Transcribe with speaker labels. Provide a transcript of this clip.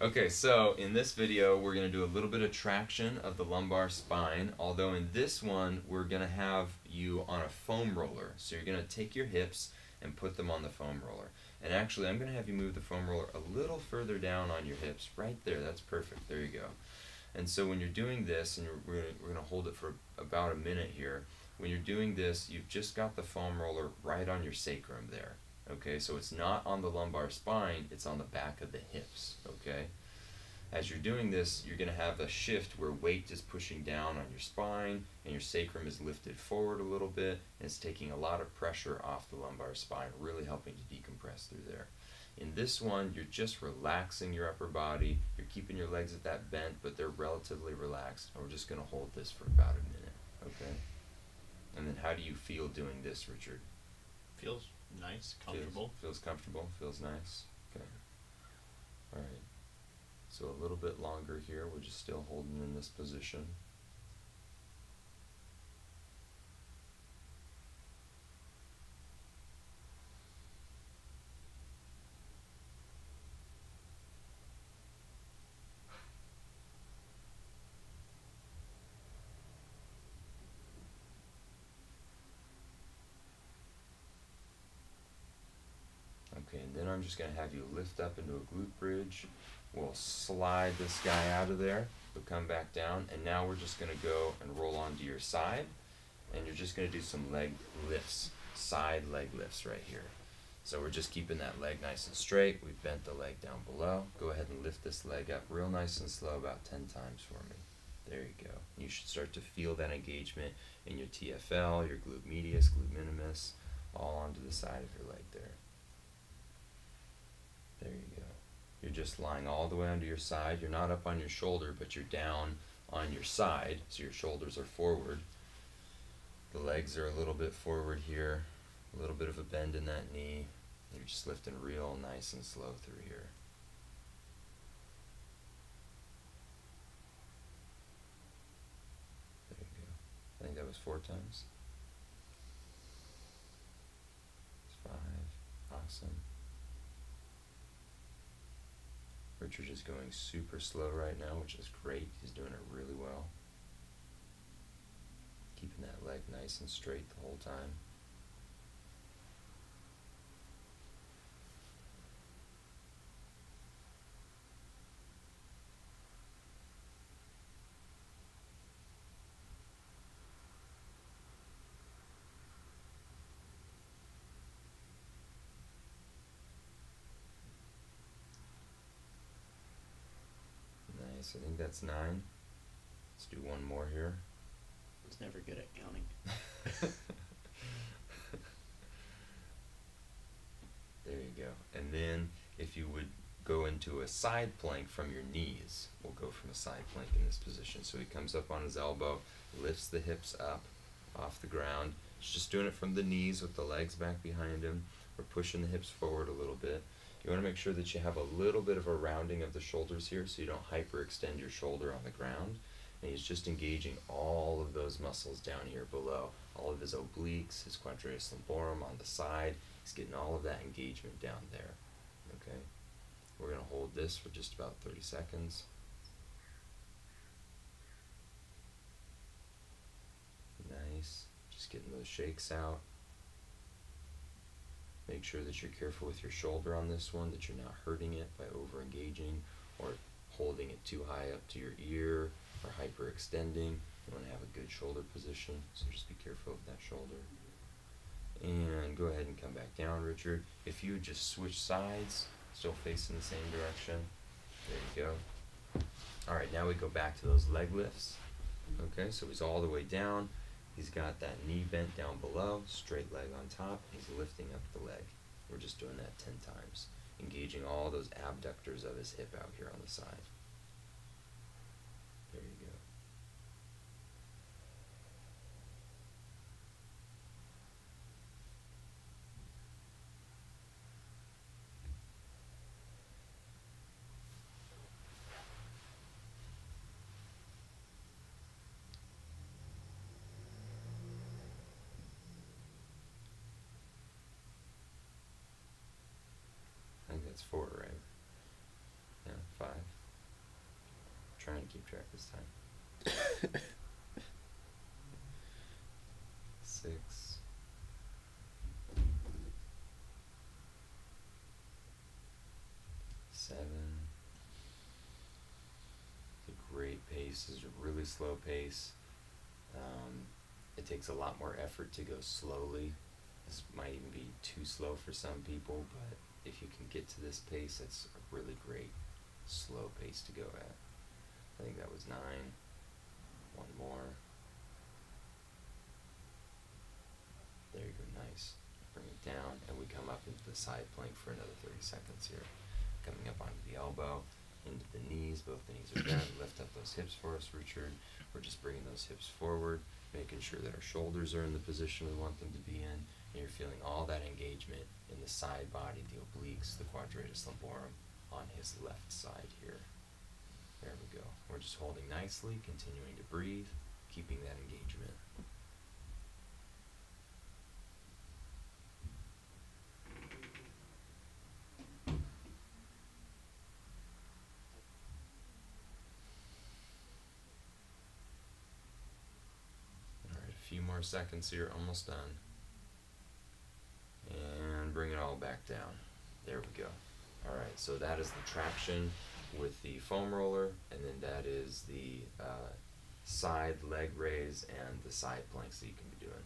Speaker 1: Okay, so in this video we're going to do a little bit of traction of the lumbar spine, although in this one we're going to have you on a foam roller. So you're going to take your hips and put them on the foam roller. And actually I'm going to have you move the foam roller a little further down on your hips. Right there, that's perfect. There you go. And so when you're doing this, and we're going to hold it for about a minute here, when you're doing this, you've just got the foam roller right on your sacrum there. Okay, so it's not on the lumbar spine, it's on the back of the hips, okay? As you're doing this, you're going to have a shift where weight is pushing down on your spine and your sacrum is lifted forward a little bit, and it's taking a lot of pressure off the lumbar spine, really helping to decompress through there. In this one, you're just relaxing your upper body, you're keeping your legs at that bent, but they're relatively relaxed, and we're just going to hold this for about a minute, okay? And then how do you feel doing this, Richard?
Speaker 2: Feels nice, comfortable.
Speaker 1: Feels comfortable, feels nice. Okay. All right. So a little bit longer here. We're just still holding in this position. Okay, and then I'm just going to have you lift up into a glute bridge. We'll slide this guy out of there. We'll come back down, and now we're just going to go and roll onto your side, and you're just going to do some leg lifts, side leg lifts right here. So we're just keeping that leg nice and straight. We've bent the leg down below. Go ahead and lift this leg up real nice and slow, about 10 times for me. There you go. You should start to feel that engagement in your TFL, your glute medius, glute minimus, all onto the side of your leg there. There you go. You're just lying all the way onto your side. You're not up on your shoulder, but you're down on your side, so your shoulders are forward. The legs are a little bit forward here, a little bit of a bend in that knee. You're just lifting real nice and slow through here. There you go. I think that was 4 times. 5. Awesome. Richard is going super slow right now, which is great. He's doing it really well. Keeping that leg nice and straight the whole time. Nice, I think that's 9. Let's do one more here.
Speaker 2: I was never good at counting.
Speaker 1: There you go. And then if you would go into a side plank from your knees, we'll go from a side plank in this position. So he comes up on his elbow, lifts the hips up off the ground. He's just doing it from the knees with the legs back behind him. We're pushing the hips forward a little bit. You want to make sure that you have a little bit of a rounding of the shoulders here so you don't hyperextend your shoulder on the ground. And he's just engaging all of those muscles down here below. All of his obliques, his quadratus lumborum on the side. He's getting all of that engagement down there. Okay? We're going to hold this for just about 30 seconds. Nice. Just getting those shakes out. Make sure that you're careful with your shoulder on this one, that you're not hurting it by over-engaging or holding it too high up to your ear or hyperextending. You want to have a good shoulder position, so just be careful of that shoulder. And go ahead and come back down, Richard. If you would just switch sides, still facing the same direction. There you go. Alright, now we go back to those leg lifts. Okay, so he's all the way down. He's got that knee bent down below, straight leg on top. He's lifting up the leg. We're just doing that 10 times, engaging all those abductors of his hip out here on the side. There you go. I think that's 4, right? Yeah, 5. trying to keep track this time. 6. 7. It's a great pace. This is a really slow pace. It takes a lot more effort to go slowly. This might even be too slow for some people, but if you can get to this pace, it's a really great slow pace to go at. I think that was 9. One more. There you go, nice. Bring it down, and we come up into the side plank for another 30 seconds here. Coming up onto the elbow, into the knees, both the knees are bent. Lift up those hips for us, Richard. We're just bringing those hips forward, making sure that our shoulders are in the position we want them to be in, and you're feeling all that engagement in the side body, the obliques, the quadratus lumborum on his left side here. There we go. We're just holding nicely, continuing to breathe, keeping that engagement. Few more seconds here, almost done. And bring it all back down. There we go. Alright, so that is the traction with the foam roller, and then that is the side leg raise and the side planks that you can be doing.